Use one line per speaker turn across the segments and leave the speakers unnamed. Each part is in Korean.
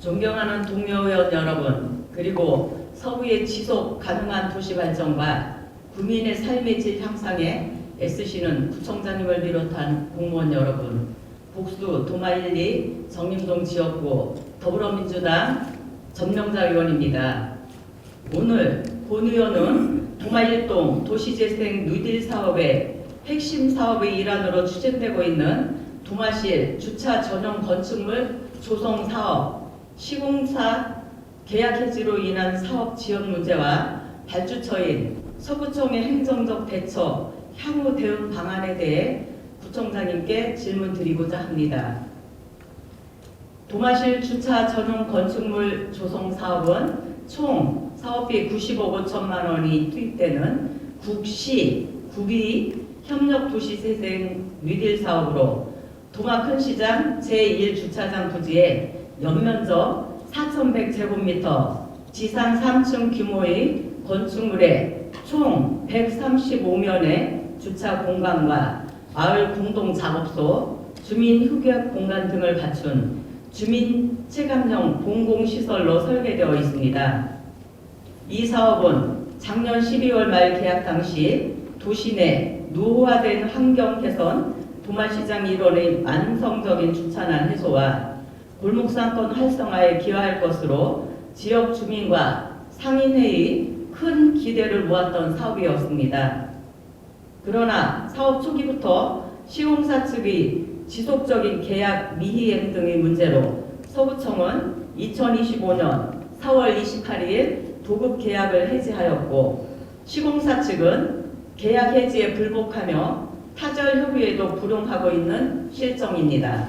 존경하는 동료 의원 여러분, 그리고 서구의 지속 가능한 도시 발전과 국민의 삶의 질 향상에 애쓰시는 구청장님을 비롯한 공무원 여러분, 복수 도마 1, 2 정림동 지역구 더불어민주당 전명자 의원입니다. 오늘 본 의원은 도마 1동 도시재생 뉴딜 사업의 핵심 사업의 일환으로 추진되고 있는 도마실 주차 전용 건축물 조성 사업, 시공사 계약 해지로 인한 사업 지연 문제와 발주처인 서구청의 행정적 대처, 향후 대응 방안에 대해 구청장님께 질문 드리고자 합니다. 도마실 주차 전용 건축물 조성 사업은 총 사업비 90억 5천만 원이 투입되는 국시, 국위 협력도시재생 뉴딜 사업으로 도마 큰시장 제1주차장 부지에 연면적 4,100제곱미터, 지상 3층 규모의 건축물에 총 135면의 주차 공간과 마을 공동 작업소, 주민 휴게 공간 등을 갖춘 주민 체감형 공공시설로 설계되어 있습니다. 이 사업은 작년 12월 말 계약 당시 도시 내 노후화된 환경 개선, 도마시장 일원의 만성적인 주차난 해소와 골목상권 활성화에 기여할 것으로 지역 주민과 상인회의 큰 기대를 모았던 사업이었습니다. 그러나 사업 초기부터 시공사 측의 지속적인 계약 미이행 등의 문제로 서구청은 2025년 4월 28일 도급 계약을 해지하였고, 시공사 측은 계약 해지에 불복하며 타절 협의에도 불응하고 있는 실정입니다.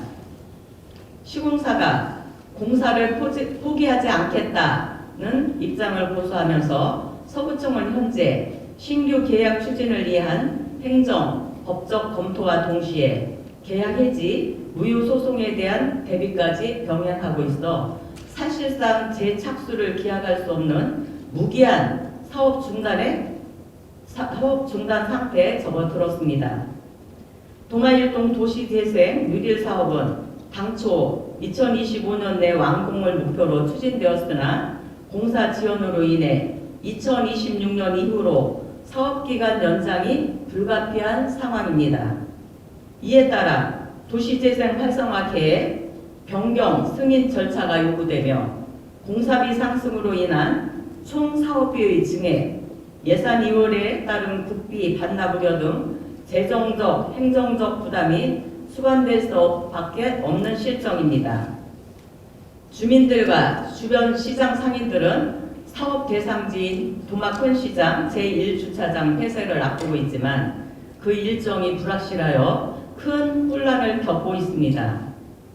시공사가 공사를 포기하지 않겠다는 입장을 고수하면서 서구청은 현재 신규 계약 추진을 위한 행정, 법적 검토와 동시에 계약 해지, 무효 소송에 대한 대비까지 병행하고 있어 사실상 재착수를 기약할 수 없는 무기한 사업 중단 상태에 접어들었습니다. 도마1동 도시재생 뉴딜 사업은 당초 2025년 내 완공을 목표로 추진되었으나 공사 지연으로 인해 2026년 이후로 사업기간 연장이 불가피한 상황입니다. 이에 따라 도시재생 활성화 계획 변경 승인 절차가 요구되며 공사비 상승으로 인한 총 사업비의 증액, 예산 이월에 따른 국비 반납 우려 등 재정적, 행정적 부담이 수반될 수밖에 없는 실정입니다. 주민들과 주변 시장 상인들은 사업 대상지인 도마 큰시장 제1주차장 폐쇄를 앞두고 있지만 그 일정이 불확실하여 큰 혼란을 겪고 있습니다.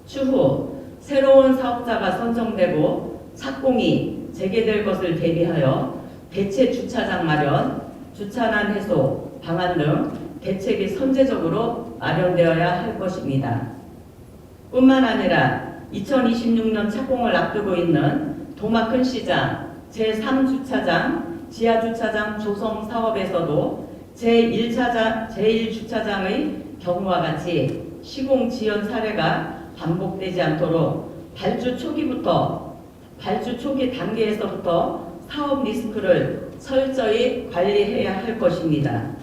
추후 새로운 사업자가 선정되고 착공이 재개될 것을 대비하여 대체 주차장 마련, 주차난 해소 방안 등 대책이 선제적으로 마련되어야 할 것입니다. 뿐만 아니라 2026년 착공을 앞두고 있는 도마 큰시장 제3주차장 지하주차장 조성 사업에서도 제1주차장의 경우와 같이 시공 지연 사례가 반복되지 않도록 발주 초기 단계에서부터 사업 리스크를 철저히 관리해야 할 것입니다.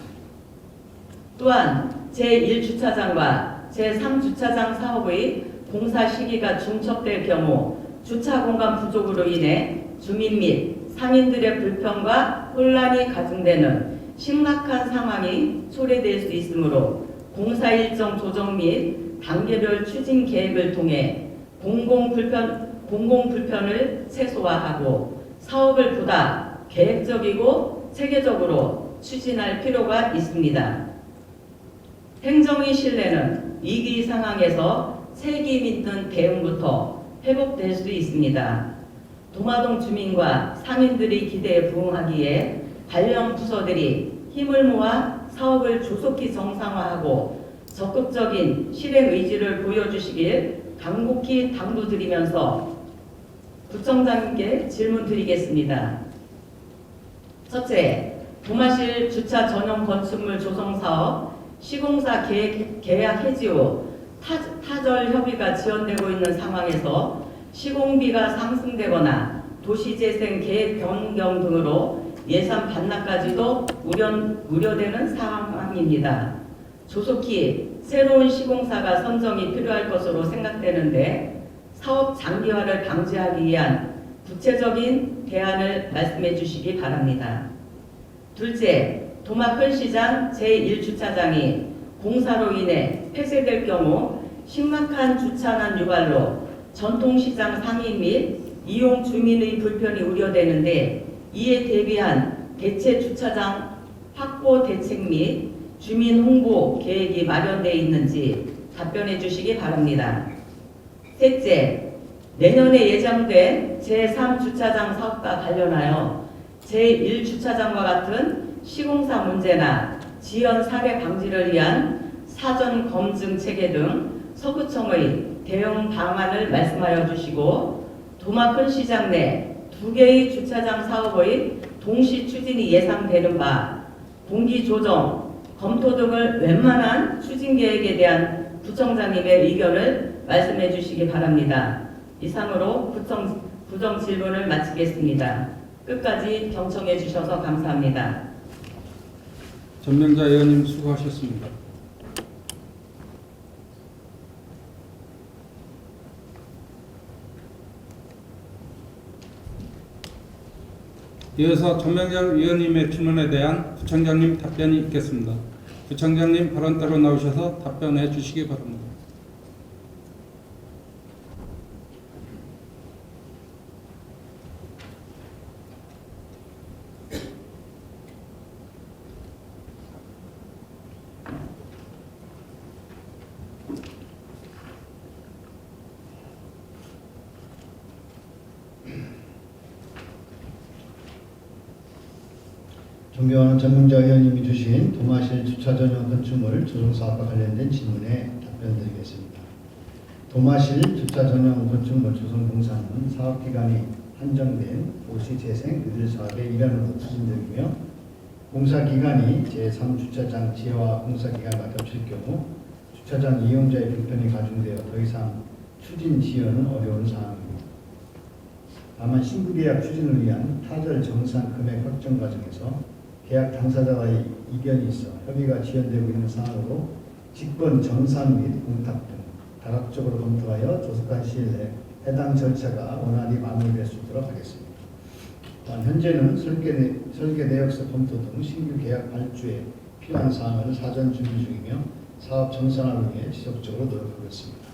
또한 제1주차장과 제3주차장 사업의 공사 시기가 중첩될 경우 주차 공간 부족으로 인해 주민 및 상인들의 불편과 혼란이 가중되는 심각한 상황이 초래될 수 있으므로 공사 일정 조정 및 단계별 추진 계획을 통해 공공 불편을 최소화하고 사업을 보다 계획적이고 체계적으로 추진할 필요가 있습니다. 행정의 신뢰는 위기 상황에서 책임 있는 대응부터 회복될 수 있습니다. 도마동 주민과 상인들의 기대에 부응하기에 관련 부서들이 힘을 모아 사업을 조속히 정상화하고 적극적인 실행 의지를 보여주시길 간곡히 당부드리면서 구청장님께 질문 드리겠습니다. 첫째, 도마실 주차 전용 건축물 조성 사업 시공사 계약 해지 후 타절 협의가 지연되고 있는 상황에서 시공비가 상승되거나 도시재생 계획 변경 등으로 예산 반납까지도 우려되는 상황입니다. 조속히 새로운 시공사가 선정이 필요할 것으로 생각되는데 사업 장기화를 방지하기 위한 구체적인 대안을 말씀해 주시기 바랍니다. 둘째, 도마큰 시장 제1주차장이 공사로 인해 폐쇄될 경우 심각한 주차난 유발로 전통시장 상인 및 이용 주민의 불편이 우려되는데 이에 대비한 대체 주차장 확보 대책 및 주민 홍보 계획이 마련되어 있는지 답변해 주시기 바랍니다. 셋째, 내년에 예정된 제3주차장 사업과 관련하여 제1주차장과 같은 시공사 문제나 지연 사례 방지를 위한 사전 검증 체계 등 서구청의 대응 방안을 말씀하여 주시고 도마큰 시장 내 2개의 주차장 사업의 동시 추진이 예상되는 바 공기 조정, 검토 등을 웬만한 추진 계획에 대한 구청장님의 의견을 말씀해 주시기 바랍니다. 이상으로 구정 질문을 마치겠습니다. 끝까지 경청해 주셔서 감사합니다.
전명자 의원님 수고하셨습니다. 이어서 전명자 의원님의 질문에 대한 부총장님 답변이 있겠습니다. 부총장님 발언대로 나오셔서 답변해 주시기 바랍니다.
존경하는 전문자 의원님이 주신 도마실 주차 전용 건축물 조성사업과 관련된 질문에 답변드리겠습니다. 도마실 주차 전용 건축물 조성 공사는 사업기간이 한정된 도시재생 의들 사업의 일환으로 추진되며 공사기간이 제3주차장 지하화 공사기간과 겹칠 경우 주차장 이용자의 불편이 가중되어 더 이상 추진 지연은 어려운 사항입니다. 다만 신규계약 추진을 위한 타절 정산 금액 확정 과정에서 계약 당사자와의 이견이 있어 협의가 지연되고 있는 사항으로 직권 정산 및 공탁 등 다각적으로 검토하여 조속한 시일 내에 해당 절차가 원활히 마무리될 수 있도록 하겠습니다. 또한 현재는 설계 내역서 검토 등 신규 계약 발주에 필요한 사항을 사전 준비 중이며 사업 정상화를 위해 지속적으로 노력하고 있습니다.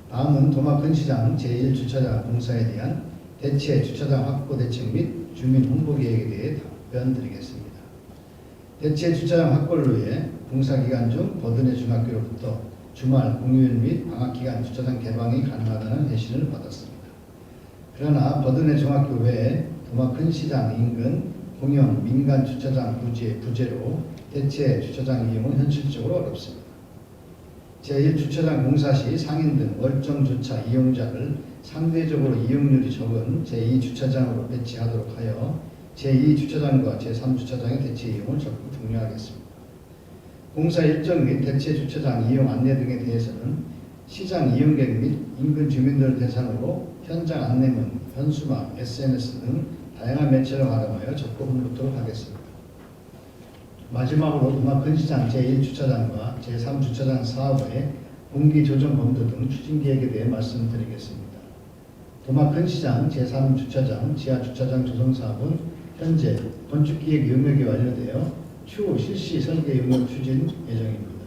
다음은 도마큰 시장 제1주차장 공사에 대한 대체 주차장 확보 대책 및 주민 홍보 계획에 대해 답변드리겠습니다. 대체 주차장 확보를 위해 공사 기간 중 버드네 중학교로부터 주말, 공휴일 및 방학 기간 주차장 개방이 가능하다는 회신을 받았습니다. 그러나 버드네 중학교 외에 도마큰 시장 인근 공영 민간 주차장 부재로 대체 주차장 이용은 현실적으로 어렵습니다. 제1주차장 공사 시 상인 등 월정 주차 이용자를 상대적으로 이용률이 적은 제2주차장으로 배치하도록 하여 제2주차장과 제3주차장의 대체 이용을 적극 독려하겠습니다. 공사 일정 및 대체 주차장 이용 안내 등에 대해서는 시장 이용객 및 인근 주민들을 대상으로 현장 안내문, 현수막, SNS 등 다양한 매체를 활용하여 적극 홍보토록 하겠습니다. 마지막으로 도마큰 시장 제1주차장과 제3주차장 사업의 공기 조정 검토 등 추진 계획에 대해 말씀드리겠습니다. 도마큰 시장 제3주차장 지하주차장 조성 사업은 현재 건축기획 용역이 완료되어 추후 실시 설계 용역 추진 예정입니다.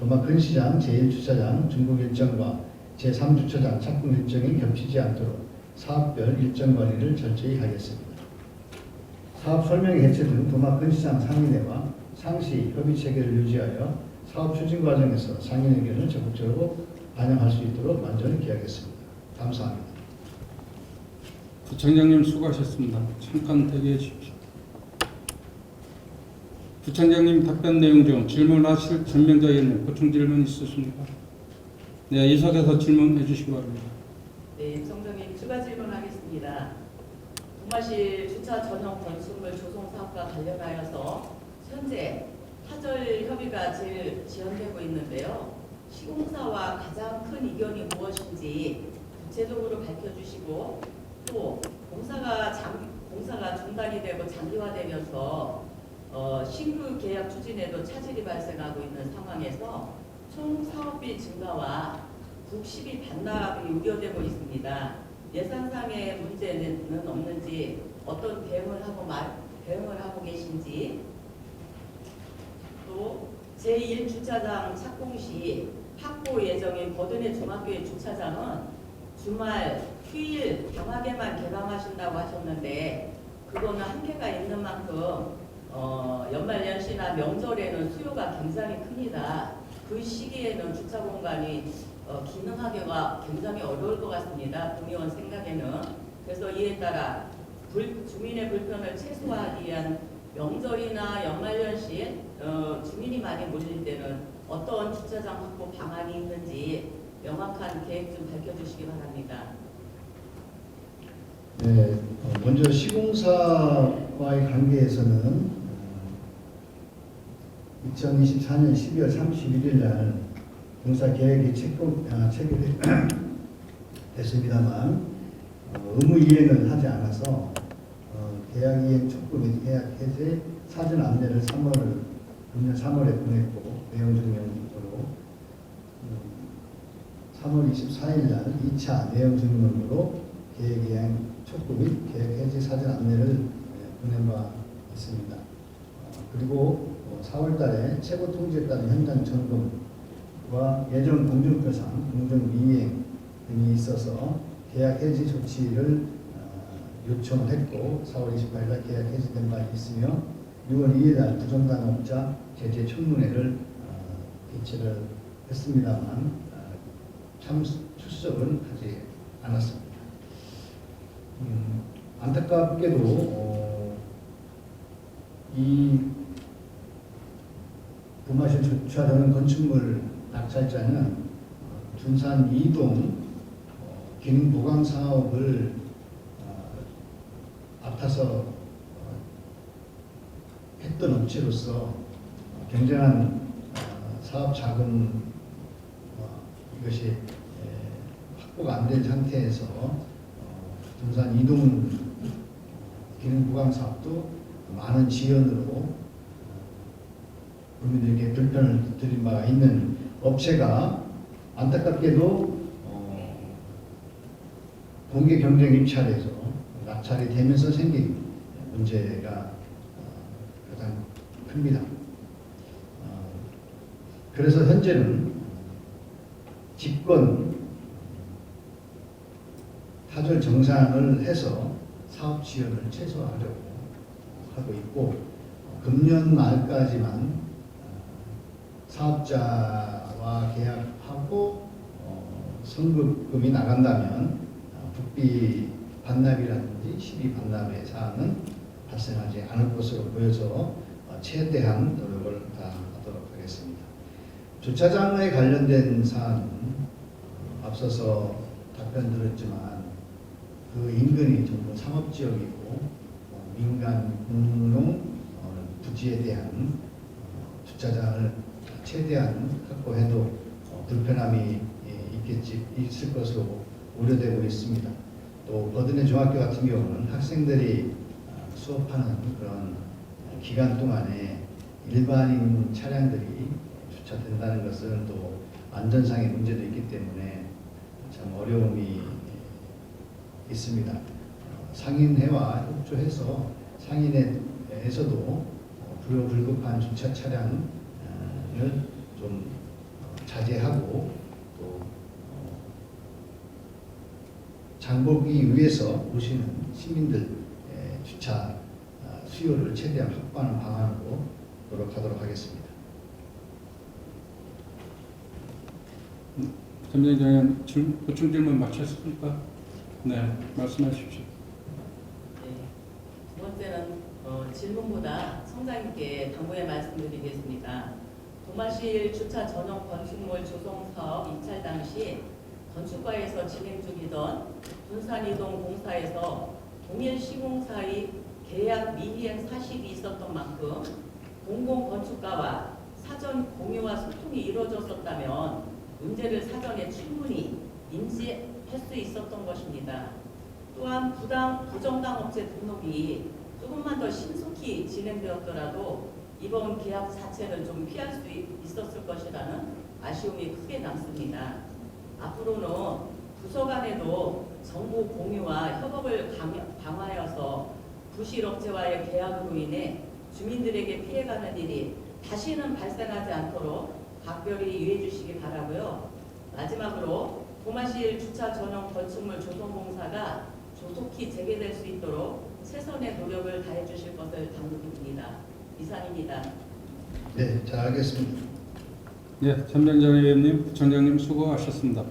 도마큰 시장 제1주차장 준공 일정과 제3주차장 착공 일정이 겹치지 않도록 사업별 일정 관리를 철저히 하겠습니다. 사업 설명회 개최 등 도마큰 시장 상인회와 상시 협의 체계를 유지하여 사업 추진 과정에서 상인 의견을 적극적으로 반영할 수 있도록 만전히 기하겠습니다. 감사합니다.
부총장님 수고하셨습니다. 잠깐 대기해 주십시오. 부총장님 답변 내용 중 질문하실 전명자 의원님 보충 질문 있으십니까? 네, 이석에서 질문해 주시기 바랍니다.
네, 정정님 추가 질문하겠습니다. 도마실 주차 전용 건축물 조성 사업과 관련하여서 현재 타절 협의가 지연되고 있는데요. 시공사와 가장 큰 이견이 무엇인지 구체적으로 밝혀주시고 또 공사가 중단이 되고 장기화되면서 신규 계약 추진에도 차질이 발생하고 있는 상황에서 총 사업비 증가와 국시비 반납이 우려되고 있습니다. 예산상의 문제는 없는지 어떤 대응을 하고 계신지 또 제1주차장 착공 시 확보 예정인 버드네 중학교의 주차장은 주말, 휴일, 방학에만 개방하신다고 하셨는데 그거는 한계가 있는 만큼 연말연시나 명절에는 수요가 굉장히 큽니다. 그 시기에는 주차 공간이 기능하기가 굉장히 어려울 것 같습니다. 동의원 생각에는. 그래서 이에 따라 주민의 불편을 최소화하기 위한 명절이나 연말연시 주민이 많이 몰릴 때는 어떤 주차장 확보 방안이 있는지 명확한 계획 좀 밝혀주시기 바랍니다.
네, 먼저 시공사와의 관계에서는 2024년 12월 31일 날 공사 계획이 체결됐습니다만 의무 이행을 하지 않아서 계약 이행 촉구 및 계약 해제 사전 안내를 금년 3월에 보냈고 내용 증명으로 3월 24일 날 2차 내용 증명으로 계약 이행 촉구 및 계약 해제 사전 안내를 보낸 바 있습니다. 그리고 4월 달에 최고 통지에 따른 현장 점검과 예정 공정표상, 공정 미행 등이 있어서 계약 해지 조치를 요청을 했고 4월 28일 날 계약 해지된 바 있으며 6월 2일 날 부정당업자 제재 청문회를 개최를 했습니다만 출석은 하지 않았습니다. 안타깝게도 이 도마실 주차장 건축물 낙찰자는 둔산 2동 기능 보강 사업을 앞서서 했던 업체로서 굉장한 사업 자금 이것이 확보가 안 된 상태에서 둔산 2동 기능 보강 사업도 많은 지연으로 국민들에게 불편을 드린 바가 있는 업체가 안타깝게도 공개 경쟁 입찰에서 낙찰이 되면서 생긴 문제가 가장 큽니다. 그래서 현재는 집권 타절 정산을 해서 사업 지연을 최소화하려고 하고 있고 금년 말까지만 사업자와 계약하고 선급금이 나간다면 국비 반납이라든지 시비 반납의 사항은 발생하지 않을 것으로 보여서 최대한 노력을 다하도록 하겠습니다. 주차장에 관련된 사안은 앞서서 답변 드렸지만 그 인근이 전부 상업지역이고 민간 공용 부지에 대한 주차장을 최대한 확보해도 불편함이 있을 것으로 우려되고 있습니다. 또 버드네 중학교 같은 경우는 학생들이 수업하는 그런 기간 동안에 일반인 차량들이 주차된다는 것은 또 안전상의 문제도 있기 때문에 참 어려움이 있습니다. 상인회와 협조해서 상인회에서도 불급한 주차 차량을 좀 자제하고 또 장보기 위해서 오시는 시민들 주차 수요를 최대한 확보하는 방안으로 노력하도록 하겠습니다.
점장님 보충 질문 마쳤습니까? 네, 말씀하십시오.
네. 두 번째는 질문보다 청장님께 당부의 말씀드리겠습니다. 도마실 주차 전용 건축물 조성 사업 입찰 당시 건축과에서 진행 중이던 둔산 2동 공사에서 동일 시공사의 계약 미이행 사실이 있었던 만큼 공공건축가와 사전 공유와 소통이 이루어졌었다면 문제를 사전에 충분히 인지할 수 있었던 것입니다. 또한 부정당 업체 등록이 조금만 더 신속히 진행되었더라도 이번 계약 자체를 좀 피할 수 있었을 것이라는 아쉬움이 크게 남습니다. 앞으로는 부서 간에도 정보 공유와 협업을 강화하여서 부실업체와의 계약으로 인해 주민들에게 피해가는 일이 다시는 발생하지 않도록 각별히 유의해 주시기 바라고요. 마지막으로 도마실 주차 전용 건축물 조성공사가 조속히 재개될 수 있도록 최선의 노력을 다해 주실 것을 당부드립니다. 이상입니다.
네, 잘 알겠습니다.
예, 전명자 의원님, 부총장님 수고하셨습니다.